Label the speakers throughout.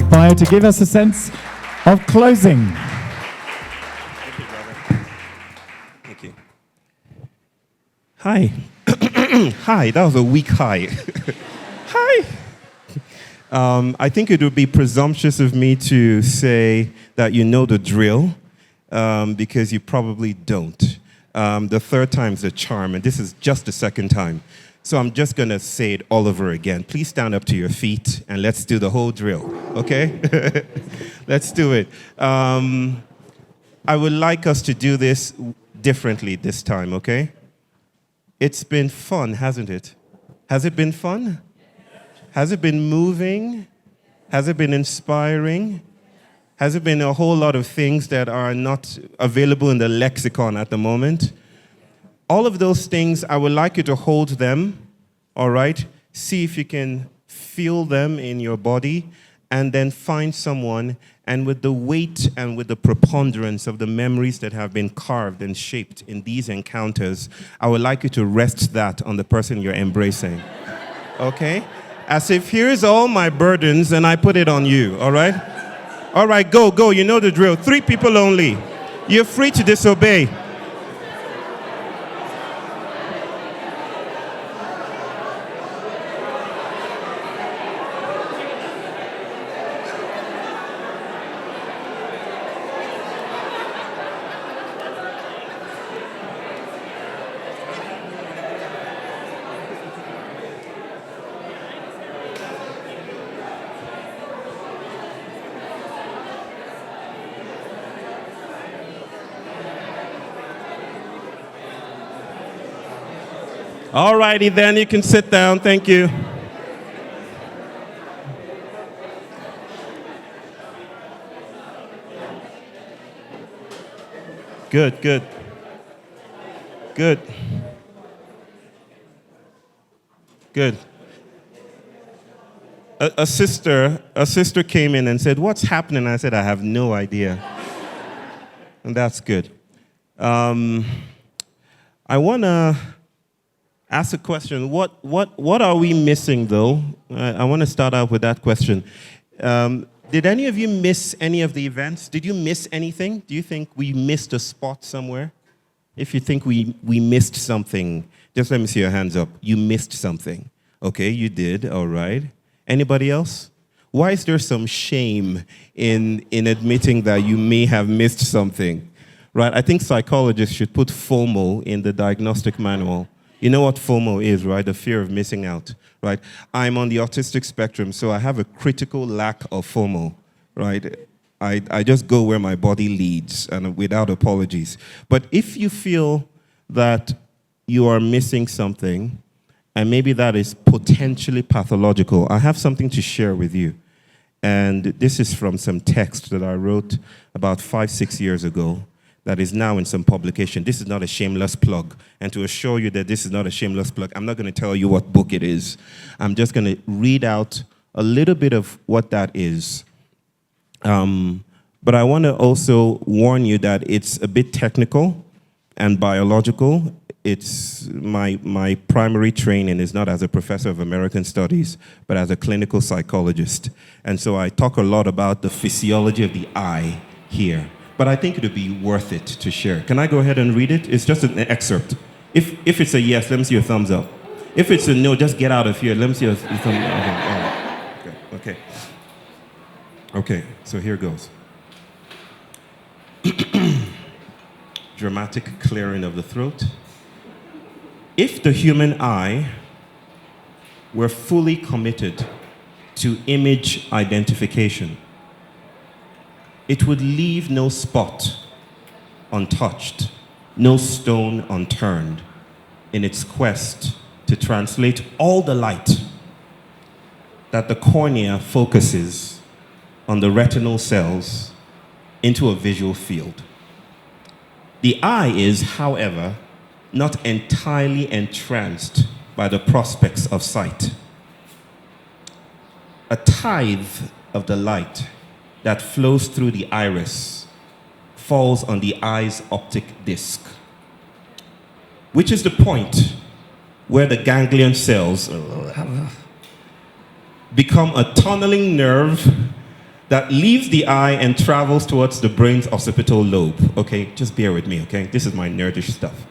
Speaker 1: back, Bayo, to give us a sense of closing.
Speaker 2: Thank you, brother. Thank you. Hi. Hi, that was a weak hi. Hi. I think it would be presumptuous of me to say that you know the drill, because you probably don't. The third time's a charm, and this is just the second time. So I'm just going to say it all over again. Please stand up to your feet, and let's do the whole drill, okay? Let's do it. I would like us to do this differently this time, okay? It's been fun, hasn't it? Has it been fun? Has it been moving? Has it been inspiring? Has it been a whole lot of things that are not available in the lexicon at the moment? All of those things, I would like you to hold them, all right? See if you can feel them in your body, and then find someone, and with the weight and with the preponderance of the memories that have been carved and shaped in these encounters, I would like you to rest that on the person you're embracing, okay? As if here's all my burdens and I put it on you, all right? All right, go, you know the drill. 3 people only. You're free to disobey. All righty, then you can sit down. Thank you. Good. A sister came in and said, "What's happening?" I said, "I have no idea." And that's good. I want to ask a question. What are we missing, though? I want to start out with that question. Did any of you miss any of the events? Did you miss anything? Do you think we missed a spot somewhere? If you think we missed something, just let me see your hands up. You missed something. Okay, you did. All right. Anybody else? Why is there some shame in admitting that you may have missed something? Right? I think psychologists should put FOMO in the diagnostic manual. You know what FOMO is, right? The fear of missing out, right? I'm on the autistic spectrum, so I have a critical lack of FOMO, right? I just go where my body leads, and without apologies. But if you feel that you are missing something, and maybe that is potentially pathological, I have something to share with you. And this is from some text that I wrote about 5-6 years ago that is now in some publication. This is not a shameless plug. And to assure you that this is not a shameless plug, I'm not going to tell you what book it is. I'm just going to read out a little bit of what that is. But I want to also warn you that it's a bit technical and biological. It's my primary training is not as a professor of American Studies, but as a clinical psychologist. And so I talk a lot about the physiology of the eye here. But I think it would be worth it to share. Can I go ahead and read it? It's just an excerpt. If it's a yes, let me see your thumbs up. If it's a no, just get out of here. Let me see your thumbs up. Okay, so here goes. Dramatic clearing of the throat. If the human eye were fully committed to image identification, it would leave no spot untouched, no stone unturned in its quest to translate all the light that the cornea focuses on the retinal cells into a visual field. The eye is, however, not entirely entranced by the prospects of sight. A tithe of the light that flows through the iris falls on the eye's optic disc, which is the point where the ganglion cells become a tunneling nerve that leaves the eye and travels towards the brain's occipital lobe. Okay, just bear with me, okay? This is my nerdish stuff.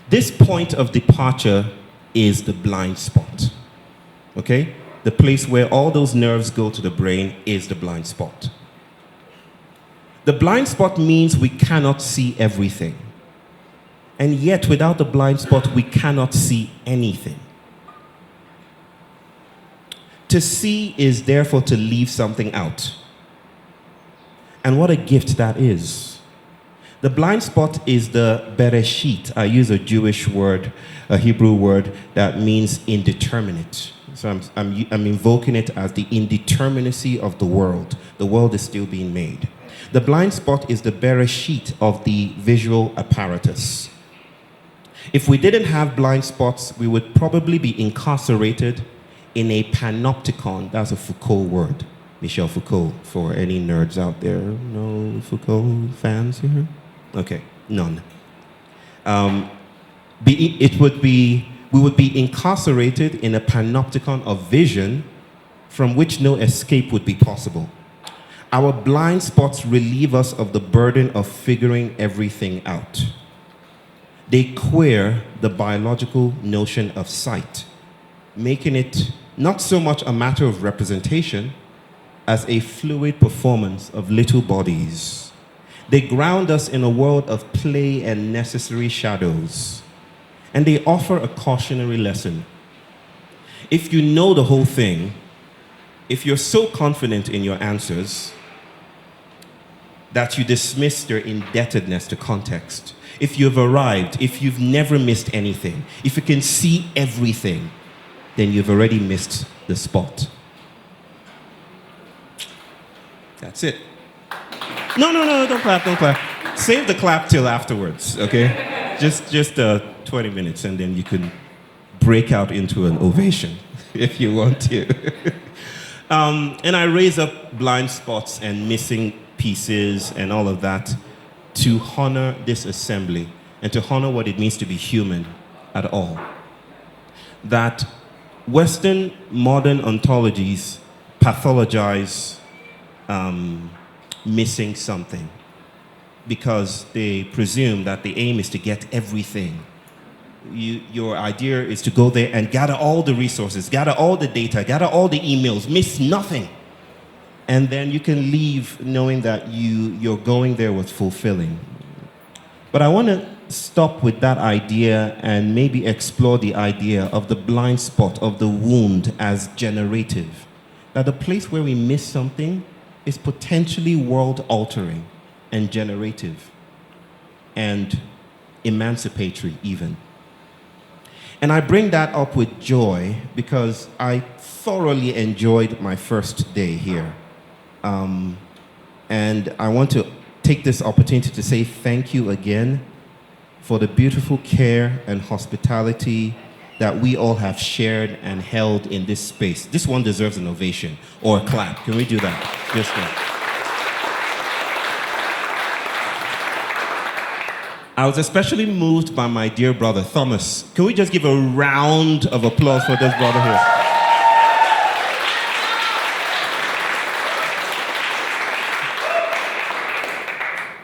Speaker 2: This point of departure is the blind spot. Okay? The place where all those nerves go to the brain is the blind spot. The blind spot means we cannot see everything. And yet, without the blind spot, we cannot see anything. To see is therefore to leave something out. And what a gift that is. The blind spot is the bereshit. I use a Jewish word, a Hebrew word that means indeterminate. So I'm invoking it as the indeterminacy of the world. The world is still being made. The blind spot is the bereshit of the visual apparatus. If we didn't have blind spots, we would probably be incarcerated in a panopticon. That's a Foucault word. Michel Foucault, for any nerds out there. No Foucault fans here? Okay, none. We would be incarcerated in a panopticon of vision from which no escape would be possible. Our blind spots relieve us of the burden of figuring everything out. They queer the biological notion of sight, making it not so much a matter of representation as a fluid performance of little bodies. They ground us in a world of play and necessary shadows, and they offer a cautionary lesson. If you know the whole thing, if you're so confident in your answers that you dismiss their indebtedness to context, if you've arrived, if you've never missed anything, if you can see everything, then you've already missed the spot. That's it. No, don't clap. Save the clap till afterwards, okay? Just 20 minutes, and then you can break out into an ovation if you want to. And I raise up blind spots and missing pieces and all of that to honor this assembly and to honor what it means to be human at all. That Western modern ontologies pathologize missing something because they presume that the aim is to get everything. Your idea is to go there and gather all the resources, gather all the data, gather all the emails, miss nothing. And then you can leave knowing that you're going there was fulfilling. But I want to stop with that idea and maybe explore the idea of the blind spot, of the wound as generative. That the place where we miss something is potentially world-altering and generative and emancipatory even. And I bring that up with joy because I thoroughly enjoyed my first day here. And I want to take this opportunity to say thank you again for the beautiful care and hospitality that we all have shared and held in this space. This one deserves an ovation or a clap. Can we do that? Just that. I was especially moved by my dear brother, Thomas. Can we just give a round of applause for this brother here?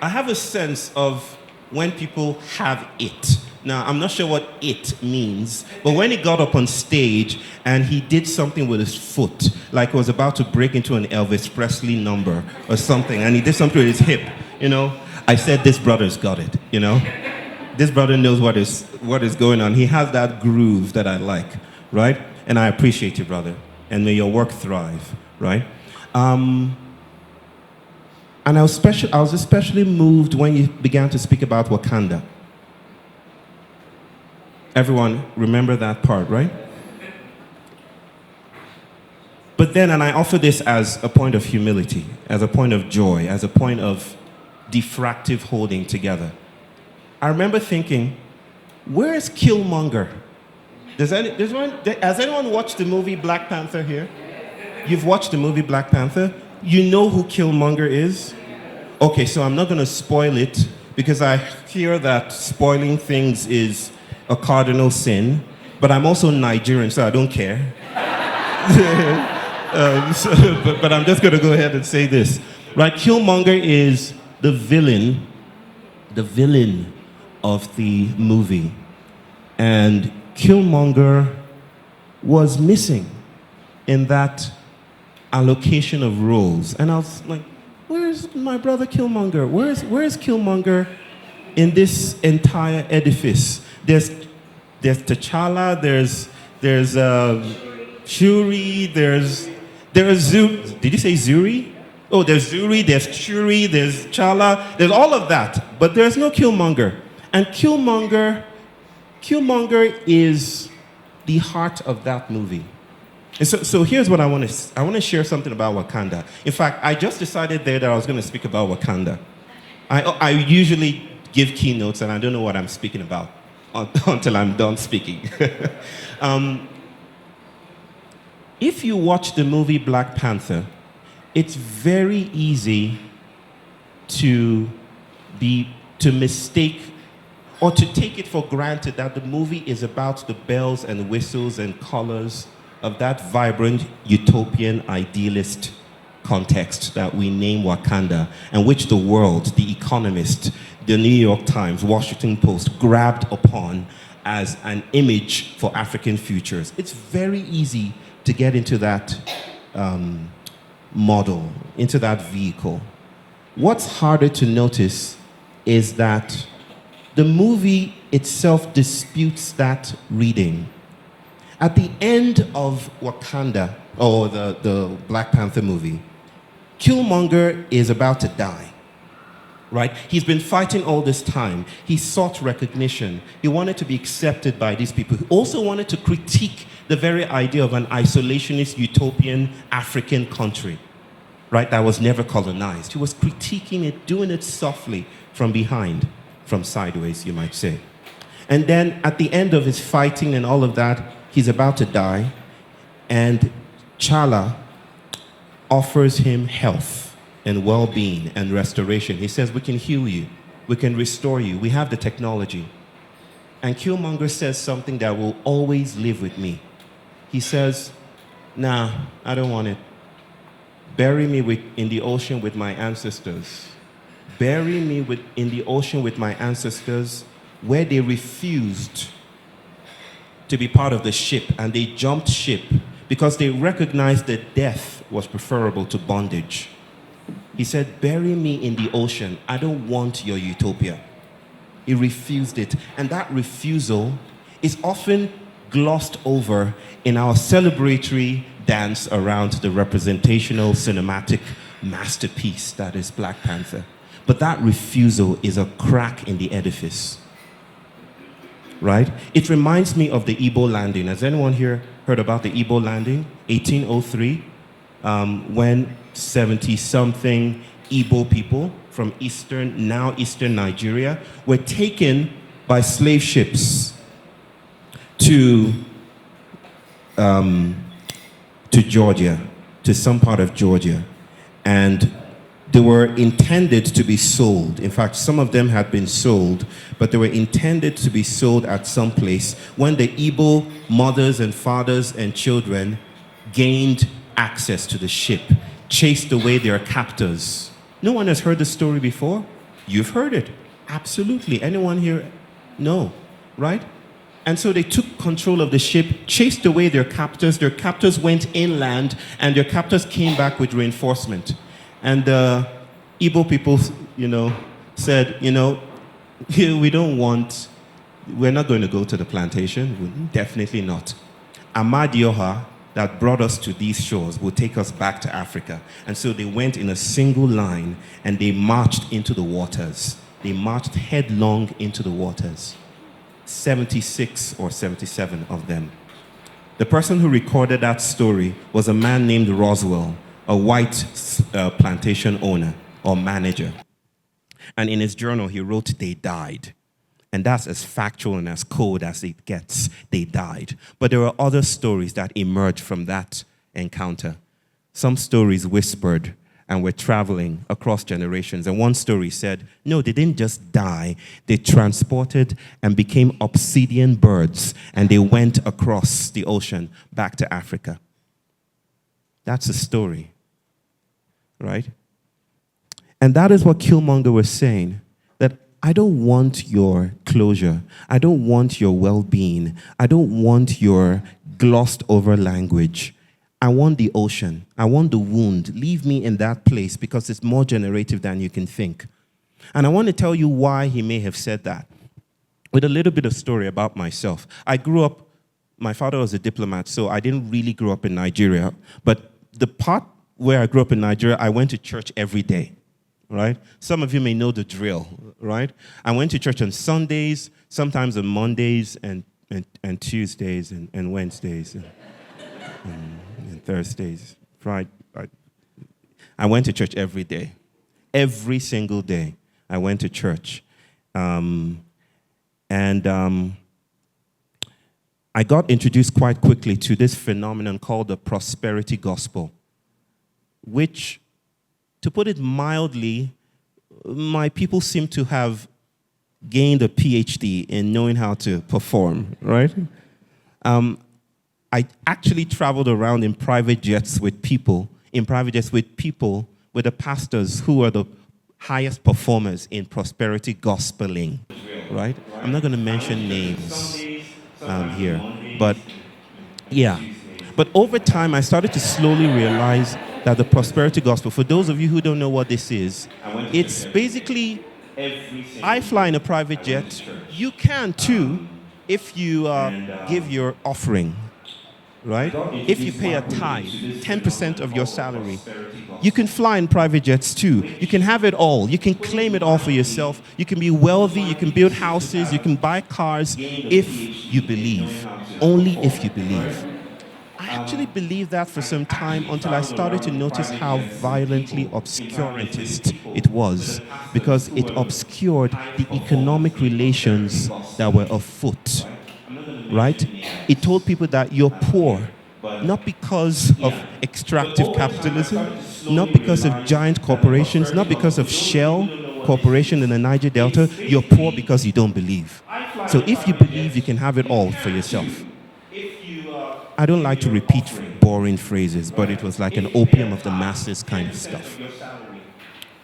Speaker 2: I have a sense of when people have it. Now, I'm not sure what it means, but when he got up on stage and he did something with his foot, like he was about to break into an Elvis Presley number or something, and he did something with his hip, you know, I said, this brother's got it, you know? This brother knows what is going on. He has that groove that I like, right? And I appreciate you, brother. And may your work thrive, right? And I was especially moved when you began to speak about Wakanda. Everyone remember that part, right? But then, and I offer this as a point of humility, as a point of joy, as a point of diffractive holding together. I remember thinking, where is Killmonger? Has anyone watched the movie Black Panther here? You've watched the movie Black Panther? You know who Killmonger is? Okay, so I'm not going to spoil it because I hear that spoiling things is a cardinal sin, but I'm also Nigerian, so I don't care. But I'm just going to go ahead and say this. Right? Killmonger is the villain of the movie. And Killmonger was missing in that allocation of roles. And I was like, where's my brother Killmonger? Where's Killmonger in this entire edifice? There's T'Challa, there's Shuri, there's Zuri. Did you say Zuri? Oh, there's Zuri, there's Shuri, there's Chala, there's all of that. But there's no Killmonger. And Killmonger is the heart of that movie. And so here's what I want to share something about Wakanda. In fact, I just decided there that I was going to speak about Wakanda. I usually give keynotes and I don't know what I'm speaking about until I'm done speaking. If you watch the movie Black Panther, it's very easy to mistake or to take it for granted that the movie is about the bells and whistles and colors of that vibrant, utopian, idealist context that we name Wakanda, and which the world, The Economist, the New York Times, Washington Post grabbed upon as an image for African futures. It's very easy to get into that model, into that vehicle. What's harder to notice is that the movie itself disputes that reading. At the end of Wakanda, or the Black Panther movie, Killmonger is about to die, right? He's been fighting all this time. He sought recognition. He wanted to be accepted by these people. He also wanted to critique the very idea of an isolationist, utopian African country, right, that was never colonized. He was critiquing it, doing it softly from behind, from sideways, you might say. And then at the end of his fighting and all of that, he's about to die, and T'Challa offers him health and well-being and restoration. He says, we can heal you, we can restore you, we have the technology. And Killmonger says something that will always live with me. He says, nah, I don't want it. Bury me in the ocean with my ancestors. Bury me in the ocean with my ancestors, where they refused to be part of the ship, and they jumped ship because they recognized that death was preferable to bondage. He said, bury me in the ocean. I don't want your utopia. He refused it. And that refusal is often glossed over in our celebratory dance around the representational cinematic masterpiece that is Black Panther. But that refusal is a crack in the edifice. Right? It reminds me of the Igbo landing. Has anyone here heard about the Igbo landing? 1803, when 70-something Igbo people from now eastern Nigeria were taken by slave ships to Georgia, to some part of Georgia. And they were intended to be sold. In fact, some of them had been sold, but they were intended to be sold at some place when the Igbo mothers and fathers and children gained access to the ship, chased away their captors. No one has heard the story before? You've heard it. Absolutely. Anyone here? No. Right? And so they took control of the ship, chased away their captors. Their captors went inland, and their captors came back with reinforcement. And the Igbo people, said, we're not going to go to the plantation. Definitely not. Amadioha, that brought us to these shores, will take us back to Africa. And so they went in a single line, and they marched into the waters. They marched headlong into the waters. 76 or 77 of them. The person who recorded that story was a man named Roswell, a white plantation owner or manager. And in his journal, he wrote, they died. And that's as factual and as cold as it gets. They died. But there are other stories that emerged from that encounter. Some stories whispered and were traveling across generations. And one story said, no, they didn't just die. They transported and became obsidian birds, and they went across the ocean back to Africa. That's a story, right? And that is what Killmonger was saying, that I don't want your closure. I don't want your well-being. I don't want your glossed over language. I want the ocean. I want the wound. Leave me in that place because it's more generative than you can think. And I want to tell you why he may have said that with a little bit of story about myself. I grew up, my father was a diplomat, so I didn't really grow up in Nigeria. But the part where I grew up in Nigeria, I went to church every day, right? Some of you may know the drill, right? I went to church on Sundays, sometimes on Mondays and Tuesdays and Wednesdays and Thursdays, Friday. I went to church every day. Every single day, I went to church. I got introduced quite quickly to this phenomenon called the prosperity gospel, which, to put it mildly, my people seem to have gained a PhD in knowing how to perform, right? I actually traveled around in private jets with people, with the pastors who are the highest performers in prosperity gospeling, right? I'm not going to mention names here, but yeah. But over time, I started to slowly realize that the prosperity gospel, for those of you who don't know what this is, it's basically, I fly in a private jet. You can too if you give your offering, right? If you pay a tithe, 10% of your salary, you can fly in private jets too. You can have it all. You can claim it all for yourself. You can be wealthy. You can build houses. You can buy cars if you believe. Only if you believe. I actually believed that for some time until I started to notice how violently obscurantist it was, because it obscured the economic relations that were afoot, right? It told people that you're poor, not because of extractive capitalism, not because of giant corporations, not because of Shell Corporation in the Niger Delta. You're poor because you don't believe. So if you believe, you can have it all for yourself. I don't like to repeat boring phrases, but it was like an opium of the masses kind of stuff.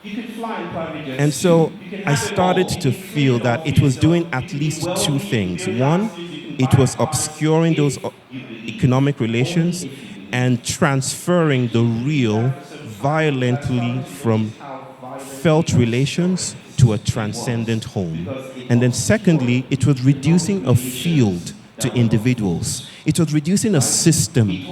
Speaker 2: And so I started to feel that it was doing at least two things. One, it was obscuring those economic relations and transferring the real violently from felt relations to a transcendent home. And then secondly, it was reducing a field to individuals. It was reducing a systemic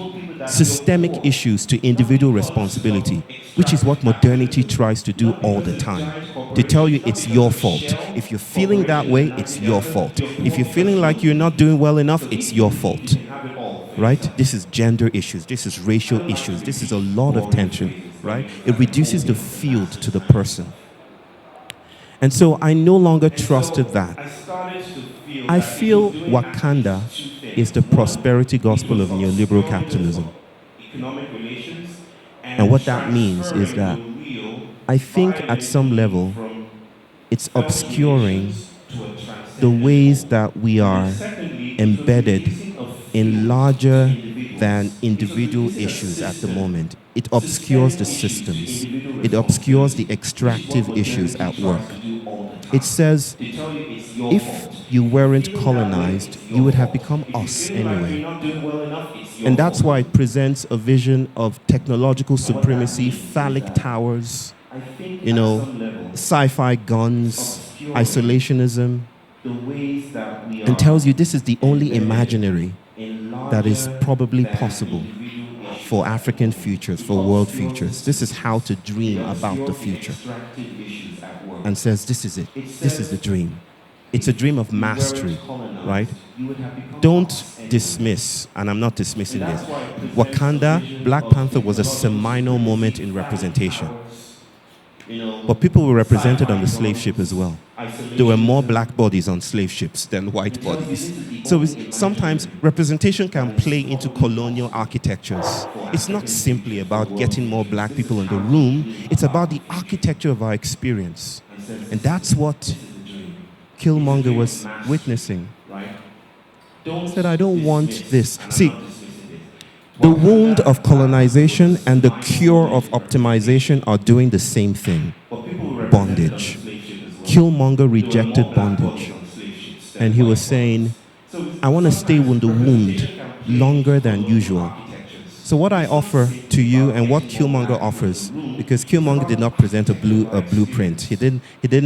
Speaker 2: issues to individual responsibility, which is what modernity tries to do all the time. To tell you it's your fault. If you're feeling that way, it's your fault. If you're feeling like you're not doing well enough, it's your fault. Right? This is gender issues. This is racial issues. This is a lot of tension, right? It reduces the field to the person. And so I no longer trusted that. I feel Wakanda is the prosperity gospel of neoliberal capitalism. And what that means is that I think at some level it's obscuring the ways that we are embedded in larger than individual issues at the moment. It obscures the systems. It obscures the extractive issues at work. It says, if you weren't colonized, you would have become us anyway. And that's why it presents a vision of technological supremacy, phallic towers, sci-fi guns, isolationism, and tells you this is the only imaginary that is probably possible for African futures, for world futures. This is how to dream about the future. And says, this is it. This is the dream. It's a dream of mastery, right? Don't dismiss, and I'm not dismissing this. Wakanda, Black Panther was a seminal moment in representation. But people were represented on the slave ship as well. There were more black bodies on slave ships than white bodies. So sometimes representation can play into colonial architectures. It's not simply about getting more black people in the room. It's about the architecture of our experience. And that's what Killmonger was witnessing. He said, I don't want this. See, The wound of colonization and the cure of optimization are doing the same thing. Bondage. Killmonger rejected bondage. And he was saying, I want to stay in the wound longer than usual. So what I offer to you and what Killmonger offers, because Killmonger did not present a blueprint. He didn't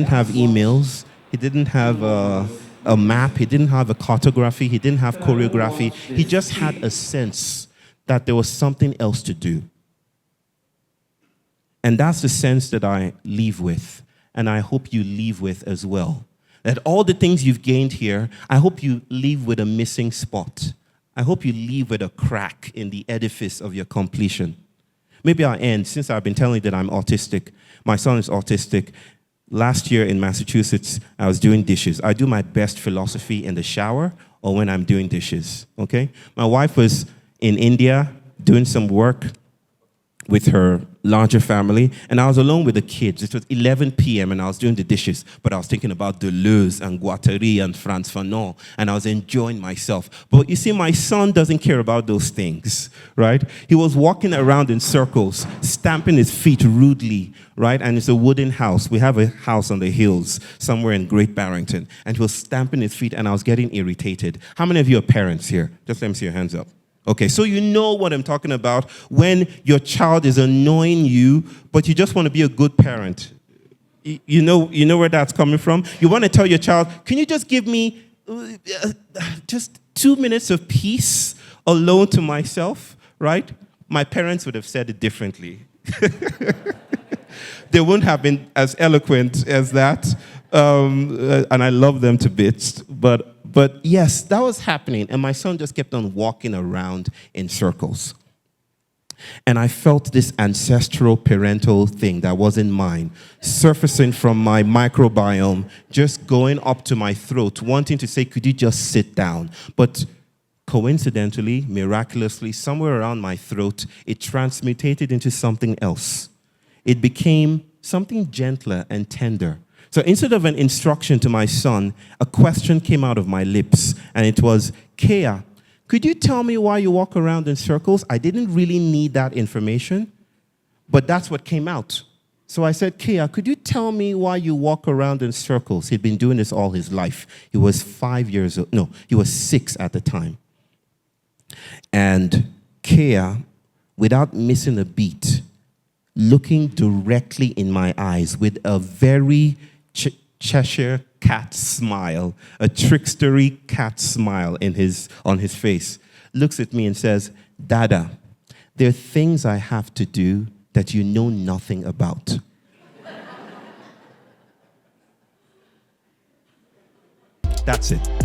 Speaker 2: have emails. He didn't have a map. He didn't have a cartography. He didn't have choreography. He just had a sense that there was something else to do. And that's the sense that I leave with, and I hope you leave with as well. That all the things you've gained here, I hope you leave with a missing spot. I hope you leave with a crack in the edifice of your completion. Maybe I'll end, since I've been telling you that I'm autistic. My son is autistic. Last year in Massachusetts, I was doing dishes. I do my best philosophy in the shower or when I'm doing dishes, okay? My wife was in India doing some work with her larger family, and I was alone with the kids. It was 11 p.m. and I was doing the dishes, but I was thinking about Deleuze and Guattari and Frantz Fanon, and I was enjoying myself. But you see, my son doesn't care about those things, right? He was walking around in circles, stamping his feet rudely, right? And it's a wooden house. We have a house on the hills somewhere in Great Barrington, and he was stamping his feet, and I was getting irritated. How many of you are parents here? Just let me see your hands up. Okay, so you know what I'm talking about when your child is annoying you, but you just want to be a good parent. You know where that's coming from? You want to tell your child, can you just give me just 2 minutes of peace alone to myself, right? My parents would have said it differently. They wouldn't have been as eloquent as that, and I love them to bits, But yes, that was happening, and my son just kept on walking around in circles. And I felt this ancestral parental thing that wasn't mine, surfacing from my microbiome, just going up to my throat, wanting to say, could you just sit down? But coincidentally, miraculously, somewhere around my throat, it transmutated into something else. It became something gentler and tender. So instead of an instruction to my son, a question came out of my lips, and it was, Kea, could you tell me why you walk around in circles? I didn't really need that information, but that's what came out. So I said, Kea, could you tell me why you walk around in circles? He'd been doing this all his life. He was 5 years old. No, he was 6 at the time. And Kea, without missing a beat, looking directly in my eyes with a very Cheshire cat smile, a trickstery cat smile on his face, looks at me and says, Dada, there are things I have to do that you know nothing about. That's it.